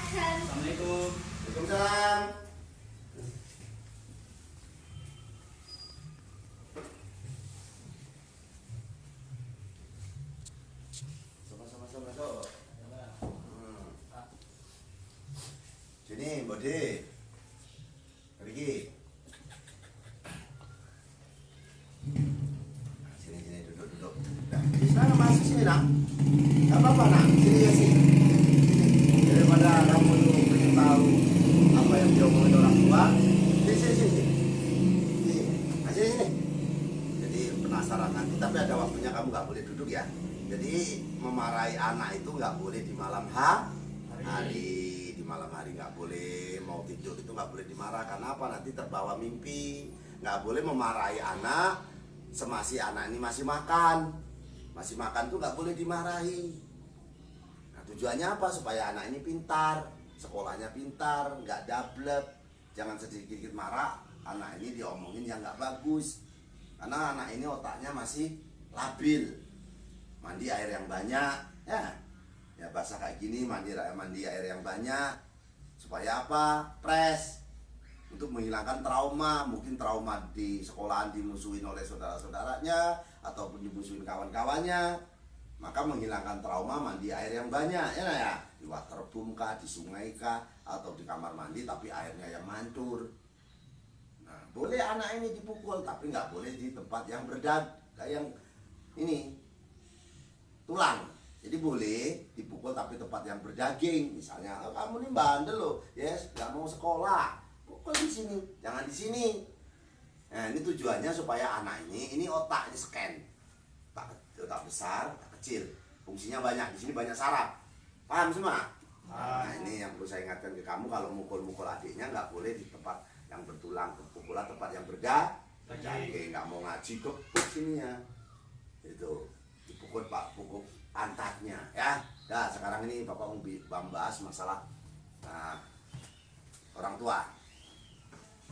Assalamualaikum. Waalaikumsalam. Masuk. Sini, Bode. Pergi. Sini duduk. Nah, sana masuk sini, Nak. Gak apa-apa, Nak. Sini ya sih. Daripada kamu tuh pengen tahu apa yang diomongin orang tua. Sini. Nah, sini. Jadi penasaran nanti, tapi ada waktunya kamu nggak boleh duduk ya. Jadi memarahi anak itu nggak boleh di malam hari. Di malam hari nggak boleh, mau tidur itu nggak boleh dimarah. Karena apa? Nanti terbawa mimpi. Nggak boleh memarahi anak semasi anak ini masih makan. Masih makan tuh nggak boleh dimarahi. Nah, tujuannya apa? Supaya anak ini pintar, sekolahnya pintar, nggak dablek. Jangan sedikit marah, anak ini diomongin yang nggak bagus. Karena anak ini otaknya masih labil. Mandi air yang banyak, ya basah kayak gini, mandi air yang banyak. Supaya apa? Pres. Untuk menghilangkan trauma, mungkin trauma di sekolahan dimusuhin oleh saudara-saudaranya ataupun dimusuhin kawan-kawannya. Maka menghilangkan trauma, mandi air yang banyak, ya. Di waterboom kah, di sungai kah, atau di kamar mandi tapi airnya yang mancur. Nah, boleh anak ini dipukul, tapi nggak boleh di tempat yang kayak yang ini tulang. Jadi boleh dipukul tapi tempat yang berdaging. Misalnya, oh, kamu nih bandel loh, yes, nggak mau sekolah, pukul di sini, jangan di sini. Nah, ini tujuannya supaya anak ini otaknya scan, otak besar, otak kecil, fungsinya banyak. Di sini banyak saraf, paham semua? Nah, ini yang perlu saya ingatkan ke kamu, kalau mukul adiknya nggak boleh di tempat yang bertulang, pukulan tempat yang berdaging. Nggak mau ngaji kepuk sininya, itu dipukul Pak, pukul pantatnya, ya. Nah, sekarang ini Bapak mau membahas masalah orang tua.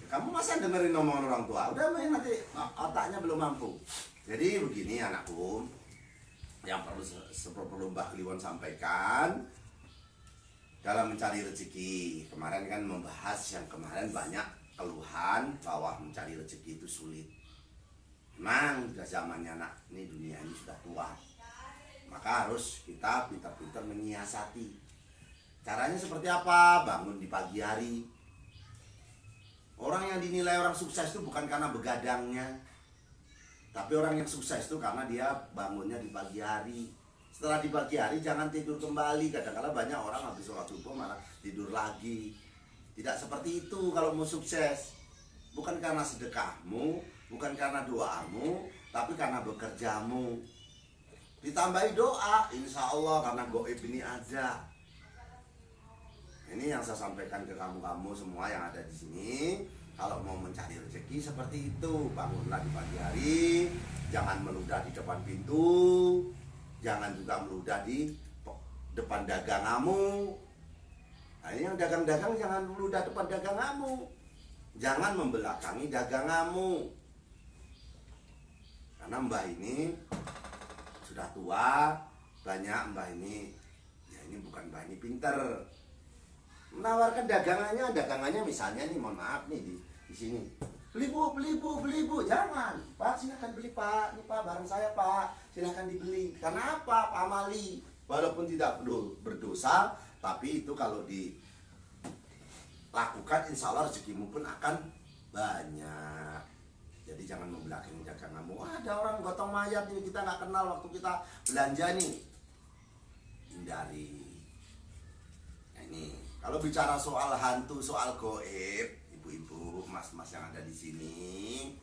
Kamu masa dengerin omongan orang tua? Udah main nanti otaknya belum mampu. Jadi begini anakku, yang perlu Mbak Kliwon sampaikan dalam mencari rezeki. Kemarin kan membahas yang kemarin banyak keluhan bahwa mencari rezeki itu sulit. Memang sudah zamannya anak ini, dunia ini sudah tua. Maka harus kita pintar-pintar menyiasati. Caranya seperti apa? Bangun di pagi hari. Orang yang dinilai orang sukses itu bukan karena begadangnya, tapi orang yang sukses itu karena dia bangunnya di pagi hari. Setelah di pagi hari jangan tidur kembali. Kadang-kadang banyak orang habis sholat subuh malah tidur lagi. Tidak seperti itu kalau mau sukses. Bukan karena sedekahmu, bukan karena doamu, tapi karena bekerjamu. Ditambahi doa, insya Allah, karena goib ini ada. Ini yang saya sampaikan ke kamu semua yang ada di sini. Kalau mau mencari rezeki seperti itu, bangunlah di pagi hari, jangan meludah di depan pintu, jangan juga meludah di depan dagangamu. Nah, ini yang dagang-dagang jangan meludah depan dagangamu, jangan membelakangi dagangamu. Karena mbah ini sudah tua, banyak mbah ini, ya ini bukan mbah ini pinter. Menawarkan dagangannya misalnya nih, mohon maaf nih di sini. Beli bu, jangan. Pak, silakan beli Pak. Ini Pak, barang saya Pak. Silakan dibeli. Karena apa? Pak Amali. Walaupun tidak berdosa, tapi itu kalau dilakukan insya Allah rezekimu pun akan banyak. Jadi jangan membelakangi daganganmu. Ada orang gotong mayat nih, kita nggak kenal waktu kita belanja nih. Hindari. Nah, ini kalau bicara soal hantu, soal goib, ibu-ibu, mas-mas yang ada di sini,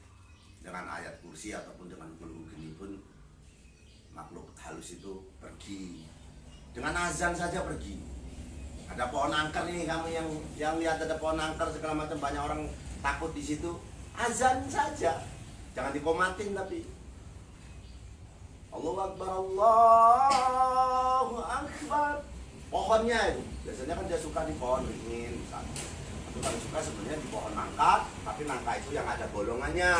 dengan ayat kursi ataupun dengan gulu geni pun makhluk halus itu pergi. Dengan azan saja pergi. Ada pohon angker nih, kamu yang lihat ada pohon angker segala macam, banyak orang takut di situ. Azan saja, jangan dikomatin tapi. Allahu Akbar, Allahu Akbar. Pohonnya itu, biasanya kan dia suka di pohon beringin misalnya. Itu kan suka sebenarnya di pohon nangka, tapi nangka itu yang ada bolongannya,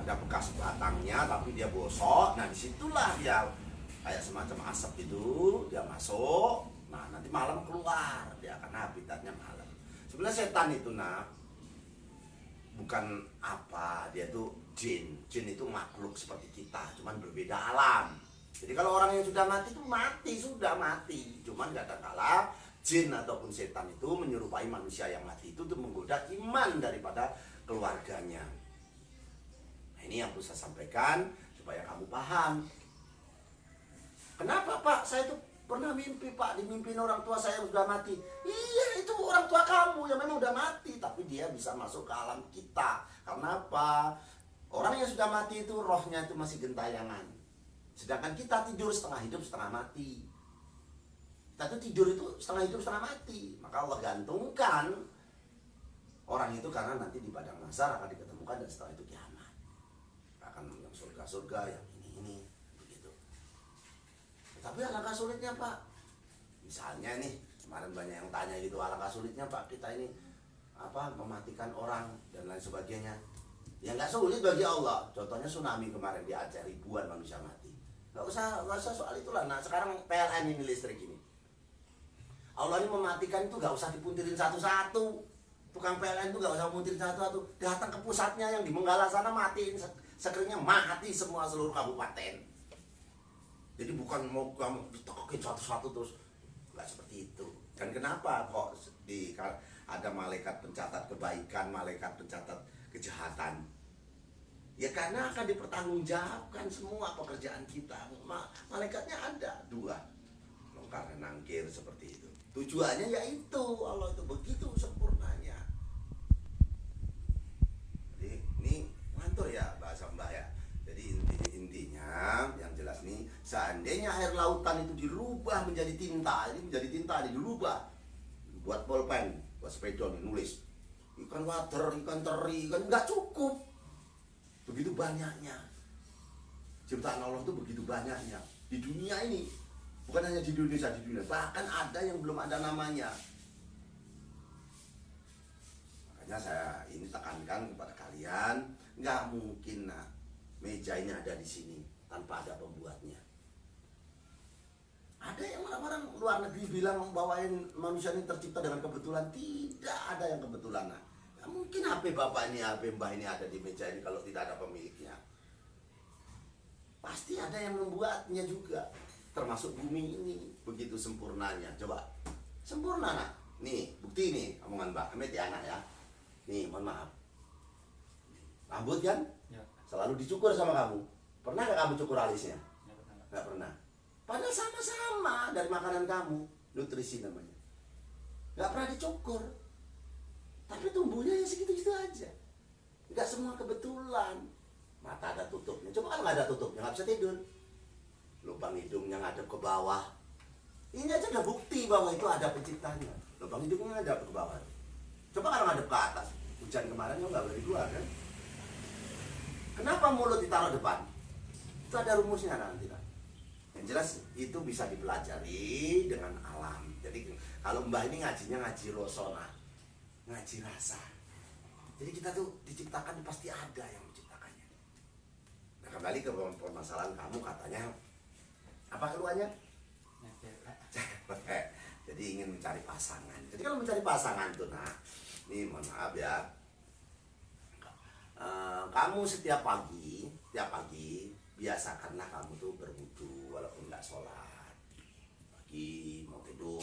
ada bekas batangnya, tapi dia bosok. Nah disitulah dia kayak semacam asap itu, dia masuk. Nah nanti malam keluar, dia akan karena habitatnya malam. Sebenarnya setan itu bukan apa, dia tuh jin. Jin itu makhluk seperti kita, cuman berbeda alam. Jadi kalau orang yang sudah mati itu sudah mati. Cuman kadang-kala jin ataupun setan itu menyerupai manusia yang mati itu untuk menggoda iman daripada keluarganya. Nah, ini yang bisa saya sampaikan supaya kamu paham. Kenapa Pak? Saya itu pernah mimpi Pak, dimimpin orang tua saya yang sudah mati. Iya, itu orang tua kamu yang memang sudah mati, tapi dia bisa masuk ke alam kita. Karena apa? Orang yang sudah mati itu rohnya itu masih gentayangan. Sedangkan kita tidur setengah hidup setengah mati. Kita tuh tidur itu setengah hidup setengah mati. Maka Allah gantungkan orang itu karena nanti di padang mahsyar akan diketemukan dan setelah itu kiamat. Akan yang surga-surga, yang ini begitu. Tapi alangkah sulitnya Pak. Misalnya nih, kemarin banyak yang tanya gitu, alangkah sulitnya Pak kita ini mematikan orang dan lain sebagainya. Ya nggak sulit bagi Allah. Contohnya tsunami kemarin di Aceh, ribuan manusia mati. Nggak usah soal itulah. Nah sekarang PLN ini listrik ini, Allah ini mematikan itu nggak usah dipuntirin satu-satu. Tukang PLN itu nggak usah muntirin satu-satu. Datang ke pusatnya yang di Menggala sana, matiin sekelilingnya, mati semua seluruh kabupaten. Jadi bukan mau kamu ditokokin satu-satu terus, nggak seperti itu. Dan kenapa kok ada malaikat pencatat kebaikan, malaikat pencatat kejahatan? Ya karena akan dipertanggungjawabkan semua pekerjaan kita. Malaikatnya ada 2, longkar dan nangkir seperti itu. Tujuannya yaitu Allah itu begitu sempurnanya. Jadi ini ngantur ya bahasa Mbah ya. Jadi intinya yang jelas nih, seandainya air lautan itu dirubah menjadi tinta, ini menjadi tinta, ini dirubah buat pulpen, buat spidol nulis ikan water, ikan teri, ikan, nggak cukup. Begitu banyaknya ciptaan Allah itu, begitu banyaknya di dunia ini. Bukan hanya di Indonesia, di dunia bahkan ada yang belum ada namanya. Makanya saya ini tekankan kepada kalian, nggak mungkin meja ini ada di sini tanpa ada pembuatnya. Ada yang orang-orang luar negeri bilang bahwa manusia ini tercipta dengan kebetulan. Tidak ada yang kebetulan. Nggak mungkin HP bapak ini, HP mbah ini ada di meja ini kalau tidak ada pemiliknya. Pasti ada yang membuatnya juga. Termasuk bumi ini begitu sempurnanya. Coba sempurna nih, bukti nih omongan Mbak Amit ya anak ya. Nih mohon maaf, rambut kan ya, selalu dicukur sama kamu. Pernah nggak kamu cukur alisnya? Nggak pernah. Padahal sama-sama dari makanan kamu, nutrisi namanya. Nggak pernah dicukur, tapi tumbuhnya ya segitu-gitu aja. Nggak semua kebetulan. Mata ada tutupnya, coba kalau nggak ada tutupnya nggak bisa tidur. Lubang hidungnya ngadep ke bawah, ini aja udah bukti bahwa itu ada penciptanya. Lubang hidungnya ngadep ke bawah. Coba kalau ngadep ke atas, hujan kemarin nggak boleh keluar kan? Kenapa mulut ditaruh depan? Itu ada rumusnya nanti kan. Yang jelas itu bisa dipelajari dengan alam. Jadi kalau Mbah ini ngajinya ngaji rosona, ngaji rasa. Jadi kita tuh diciptakan pasti ada yang menciptakannya. Nah kembali ke permasalahan kamu katanya, apa keluarnya? Jadi ingin mencari pasangan. Jadi kalau mencari pasangan tuh, ini mohon maaf ya, kamu setiap pagi biasakanlah kamu tuh berwudu walaupun nggak sholat. Pagi mau tidur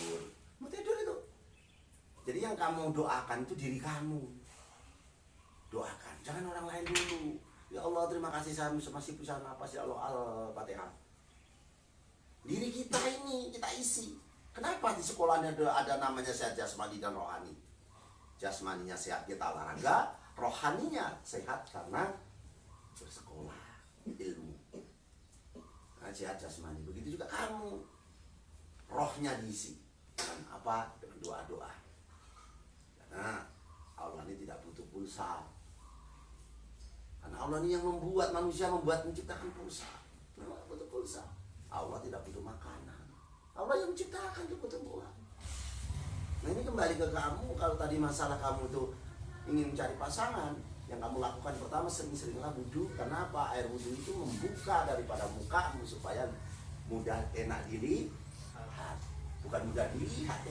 itu. Jadi yang kamu doakan itu diri kamu. Doakan, jangan orang lain dulu. Ya Allah terima kasih saya masih bisa napas ya Allah, Al-Fatihah. Diri kita ini kita isi. Kenapa di sekolahnya ada namanya sehat jasmani dan rohani? Jasmaninya sehat kita olahraga, rohaninya sehat karena bersekolah ilmu. Nah, sehat jasmani begitu juga kamu, rohnya diisi dengan apa? Dengan doa-doa. Karena Allah ini tidak butuh pulsa. Karena Allah ini yang membuat manusia, menciptakan pulsa. Tidak butuh pulsa. Allah tidak butuh makanan. Allah yang menciptakan tumbuh-tumbuhan. Nah ini kembali ke kamu. Kalau tadi masalah kamu tuh ingin mencari pasangan, yang kamu lakukan pertama sering-seringlah wudu. Karena apa? Air wudu itu membuka daripada mukamu supaya mudah enak dilihat, bukan mudah dilihat.